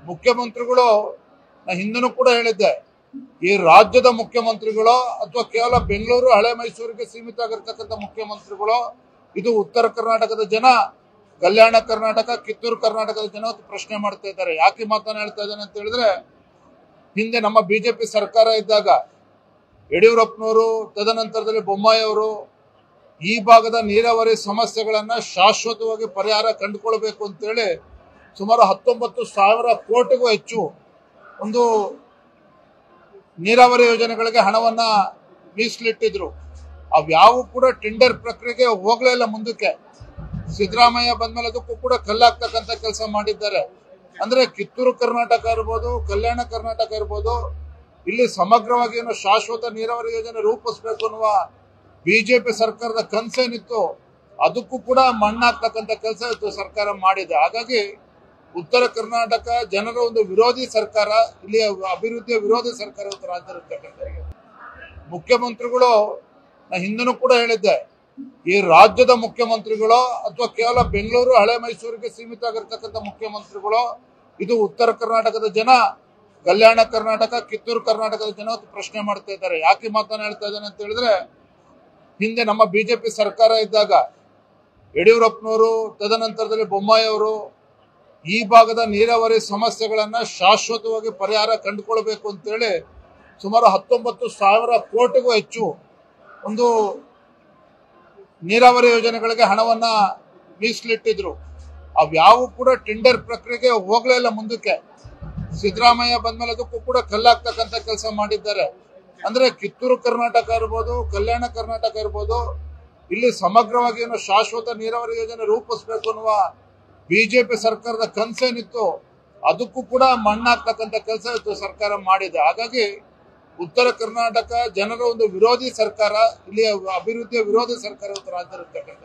ಮುಖ್ಯಮಂತ್ರಿಗಳು ಹಿಂದೂ ಕೂಡ ಹೇಳಿದ್ದೆ, ಈ ರಾಜ್ಯದ ಮುಖ್ಯಮಂತ್ರಿಗಳು ಅಥವಾ ಕೇವಲ ಬೆಂಗಳೂರು ಹಳೆ ಮೈಸೂರಿಗೆ ಸೀಮಿತ ಆಗಿರ್ತಕ್ಕಂಥ ಮುಖ್ಯಮಂತ್ರಿಗಳು, ಇದು ಉತ್ತರ ಕರ್ನಾಟಕದ ಜನ, ಕಲ್ಯಾಣ ಕರ್ನಾಟಕ, ಕಿತ್ತೂರು ಕರ್ನಾಟಕದ ಜನ ಪ್ರಶ್ನೆ ಮಾಡ್ತಾ ಇದ್ದಾರೆ. ಯಾಕೆ ಮಾತನ್ನ ಹೇಳ್ತಾ ಇದ್ದಾನೆ ಅಂತ ಹೇಳಿದ್ರೆ, ಹಿಂದೆ ನಮ್ಮ ಬಿಜೆಪಿ ಸರ್ಕಾರ ಇದ್ದಾಗ ಯಡಿಯೂರಪ್ಪನವರು, ತದನಂತರದಲ್ಲಿ ಬೊಮ್ಮಾಯಿ ಅವರು ಈ ಭಾಗದ ನೀರಾವರಿ ಸಮಸ್ಯೆಗಳನ್ನ ಶಾಶ್ವತವಾಗಿ ಪರಿಹಾರ ಕಂಡುಕೊಳ್ಬೇಕು ಅಂತೇಳಿ ಸುಮಾರು 19,000 ಕೋಟಿಗೂ ಹೆಚ್ಚು ಒಂದು ನೀರಾವರಿ ಯೋಜನೆಗಳಿಗೆ ಹಣವನ್ನ ಮೀಸಲಿಟ್ಟಿದ್ರು. ಅವ್ಯಾವು ಕೂಡ ಟೆಂಡರ್ ಪ್ರಕ್ರಿಯೆಗೆ ಹೋಗ್ಲೇ ಇಲ್ಲ ಮುಂದಕ್ಕೆ. ಸಿದ್ದರಾಮಯ್ಯ ಬಂದ್ಮೇಲೆ ಅದಕ್ಕೂ ಕೂಡ ಕಲ್ಲಾಗ್ತಕ್ಕಂಥ ಕೆಲಸ ಮಾಡಿದ್ದಾರೆ. ಅಂದ್ರೆ ಕಿತ್ತೂರು ಕರ್ನಾಟಕ ಇರ್ಬೋದು, ಕಲ್ಯಾಣ ಕರ್ನಾಟಕ ಇರ್ಬೋದು, ಇಲ್ಲಿ ಸಮಗ್ರವಾಗಿ ಏನು ಶಾಶ್ವತ ನೀರಾವರಿ ಯೋಜನೆ ರೂಪಿಸಬೇಕು ಅನ್ನುವ ಬಿಜೆಪಿ ಸರ್ಕಾರದ ಕನಸೇನಿತ್ತು, ಅದಕ್ಕೂ ಕೂಡ ಮಣ್ಣಾಗ್ತಕ್ಕಂಥ ಕೆಲಸ ಇವತ್ತು ಸರ್ಕಾರ ಮಾಡಿದೆ. ಹಾಗಾಗಿ ಉತ್ತರ ಕರ್ನಾಟಕ ಜನರ ಒಂದು ವಿರೋಧಿ ಸರ್ಕಾರ, ಇಲ್ಲಿ ಅಭಿವೃದ್ಧಿಯ ವಿರೋಧಿ ಸರ್ಕಾರ ಇವತ್ತು ರಾಜ್ಯದಲ್ಲಿರ್ತಕ್ಕಂಥ ಮುಖ್ಯಮಂತ್ರಿಗಳು ಹಿಂದೂ ಕೂಡ ಹೇಳಿದ್ದೆ, ಈ ರಾಜ್ಯದ ಮುಖ್ಯಮಂತ್ರಿಗಳು ಅಥವಾ ಕೇವಲ ಬೆಂಗಳೂರು ಹಳೆ ಮೈಸೂರಿಗೆ ಸೀಮಿತ ಆಗಿರ್ತಕ್ಕಂಥ ಮುಖ್ಯಮಂತ್ರಿಗಳು, ಇದು ಉತ್ತರ ಕರ್ನಾಟಕದ ಜನ, ಕಲ್ಯಾಣ ಕರ್ನಾಟಕ, ಕಿತ್ತೂರು ಕರ್ನಾಟಕದ ಜನ ಪ್ರಶ್ನೆ ಮಾಡ್ತಾ ಇದ್ದಾರೆ. ಯಾಕೆ ಮಾತನ್ನ ಹೇಳ್ತಾ ಇದ್ದಾನೆ ಅಂತ ಹೇಳಿದ್ರೆ, ಹಿಂದೆ ನಮ್ಮ ಬಿಜೆಪಿ ಸರ್ಕಾರ ಇದ್ದಾಗ ಯಡಿಯೂರಪ್ಪನವರು, ತದನಂತರದಲ್ಲಿ ಬೊಮ್ಮಾಯಿ ಅವರು ಈ ಭಾಗದ ನೀರಾವರಿ ಸಮಸ್ಯೆಗಳನ್ನ ಶಾಶ್ವತವಾಗಿ ಪರಿಹಾರ ಕಂಡುಕೊಳ್ಬೇಕು ಅಂತೇಳಿ ಸುಮಾರು 19,000 ಕೋಟಿಗೂ ಹೆಚ್ಚು ಒಂದು ನೀರಾವರಿ ಯೋಜನೆಗಳಿಗೆ ಹಣವನ್ನ ಮೀಸಲಿಟ್ಟಿದ್ರು. ಅವ್ಯಾವು ಕೂಡ ಟೆಂಡರ್ ಪ್ರಕ್ರಿಯೆಗೆ ಹೋಗ್ಲೇ ಇಲ್ಲ ಮುಂದಕ್ಕೆ. ಸಿದ್ದರಾಮಯ್ಯ ಬಂದ್ಮೇಲೆ ಅದಕ್ಕೂ ಕೂಡ ಕಲ್ಲಾಗ್ತಕ್ಕಂಥ ಕೆಲಸ ಮಾಡಿದ್ದಾರೆ. ಅಂದ್ರೆ ಕಿತ್ತೂರು ಕರ್ನಾಟಕ ಇರ್ಬೋದು, ಕಲ್ಯಾಣ ಕರ್ನಾಟಕ ಇರ್ಬೋದು, ಇಲ್ಲಿ ಸಮಗ್ರವಾಗಿ ಏನು ಶಾಶ್ವತ ನೀರಾವರಿ ಯೋಜನೆ ರೂಪಿಸಬೇಕು ಅನ್ನುವ ಬಿಜೆಪಿ ಸರ್ಕಾರದ ಕನಸೇನಿತ್ತು, ಅದಕ್ಕೂ ಕೂಡ ಮಣ್ಣಾಗ್ತಕ್ಕಂಥ ಕೆಲಸ ಇವತ್ತು ಸರ್ಕಾರ ಮಾಡಿದೆ. ಹಾಗಾಗಿ ಉತ್ತರ ಕರ್ನಾಟಕ ಜನರ ಒಂದು ವಿರೋಧಿ ಸರ್ಕಾರ, ಇಲ್ಲಿ ಅಭಿವೃದ್ಧಿಯ ವಿರೋಧಿ ಸರ್ಕಾರ ಇವತ್ತು ರಾಜ್ಯದಲ್ಲಿರ್ತಕ್ಕಂಥ